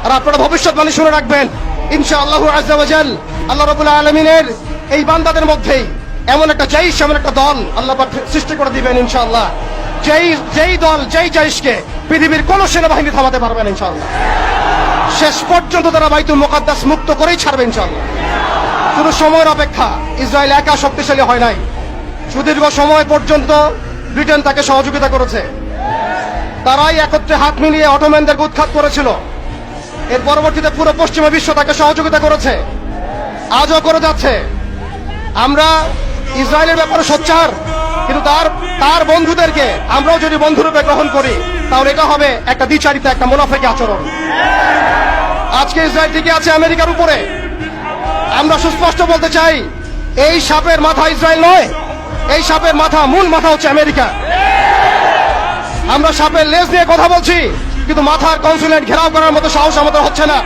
আর আপনারা ভবিষ্যৎবাণী শুনে রাখবেন, ইনশাআল্লাহু আযজা ওয়া জাল আল্লাহ রাব্বুল আলামিনের এই বান্দাদের মধ্যেই এমন একটা জাইশ, এমন একটা দল আল্লাহ পাক সৃষ্টি করে দিবেন ইনশাআল্লাহ, যেই দল, যেই জাইশকে পৃথিবীর কোন সেনাবাহিনী থামাতে পারবে না ইনশাআল্লাহ। শেষ পর্যন্ত তারা বাইতুল মুকাদ্দাস মুক্ত করেই ছাড়বে ইনশাআল্লাহ। শুধু সময়ের অপেক্ষা। ইসরায়েল একা শক্তিশালী হয় নাই, সুদীর্ঘ সময় পর্যন্ত ব্রিটেন তাকে সহযোগিতা করেছে। তারাই একত্রে হাত মিলিয়ে অটোম্যানদেরকে উৎখাত করেছিল। এর পরবর্তীতে পুরো পশ্চিমা বিশ্ব তাকে সহযোগিতা করেছে, আজও করে যাচ্ছে। আমরা ইসরায়েলের ব্যাপারে সোচ্চার, কিন্তু তার বন্ধুদেরকে আমরাও যদি বন্ধুরূপে গ্রহণ করি তাহলে এটা হবে একটা দ্বিচারিতা, একটা মুনাফিকি আচরণ। আজকে ইসরায়েল টিকে আছে আমেরিকার উপরে। আমরা সুস্পষ্ট বলতে চাই, এই সাপের মাথা ইসরায়েল নয়, এই সাপের মাথা, মূল মাথা হচ্ছে আমেরিকা। আমরা সাপের লেজ নিয়ে কথা বলছি, কিন্তু মাথার কনসুলেট ঘেরাও করার মতো সাহস আমাদের হচ্ছে না।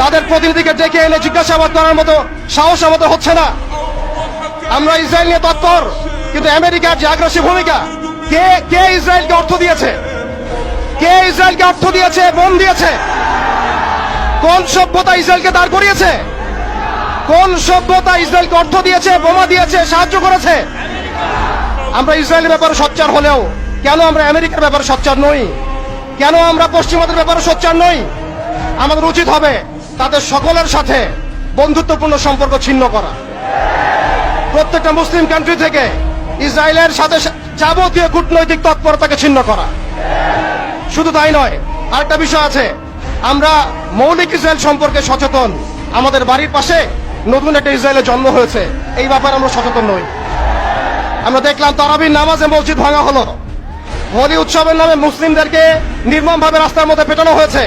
তাদের প্রতিনিধিকে ডেকে এনে জিজ্ঞাসাবাদ করার মতো সাহস আমাদের হচ্ছে না। আমরা ইসরায়েল নিয়ে তৎপর, কিন্তু আমেরিকার যে আগ্রাসী ভূমিকা, কে ইসরায়েলকে অর্থ দিয়েছে? কে ইসরায়েলকে অর্থ দিয়েছে, বোম দিয়েছে? কোন সভ্যতা ইসরায়েলকে দাঁড় করিয়েছে? কোন সভ্যতা ইসরায়েলকে অর্থ দিয়েছে, বোমা দিয়েছে, সাহায্য করেছে? আমরা ইসরায়েলের ব্যাপারে সোচ্চার হলেও কেন আমরা আমেরিকার ব্যাপারে সোচ্চার নই? কেন আমরা পশ্চিমাদের ব্যাপারে সোচ্চার নই? আমাদের উচিত হবে তাদের সকলের সাথে বন্ধুত্বপূর্ণ সম্পর্ক ছিন্ন করা। প্রত্যেকটা মুসলিম কান্ট্রি থেকে ইসরায়েলের সাথে যাবতীয় কূটনৈতিক তৎপরতাকে ছিন্ন করা। শুধু তাই নয়, আরেকটা বিষয় আছে, আমরা মৌলিক ইসরায়েল সম্পর্কে সচেতন। আমাদের বাড়ির পাশে নতুন একটা ইসরায়েলের জন্ম হয়েছে, এই ব্যাপারে আমরা সচেতন নই। আমরা দেখলাম তারাবির নামাজে মসজিদ ভাঙা হলো, হোলি উৎসবের নামে মুসলিমদেরকে নির্মমভাবে রাস্তার মধ্যে পেটানো হয়েছে।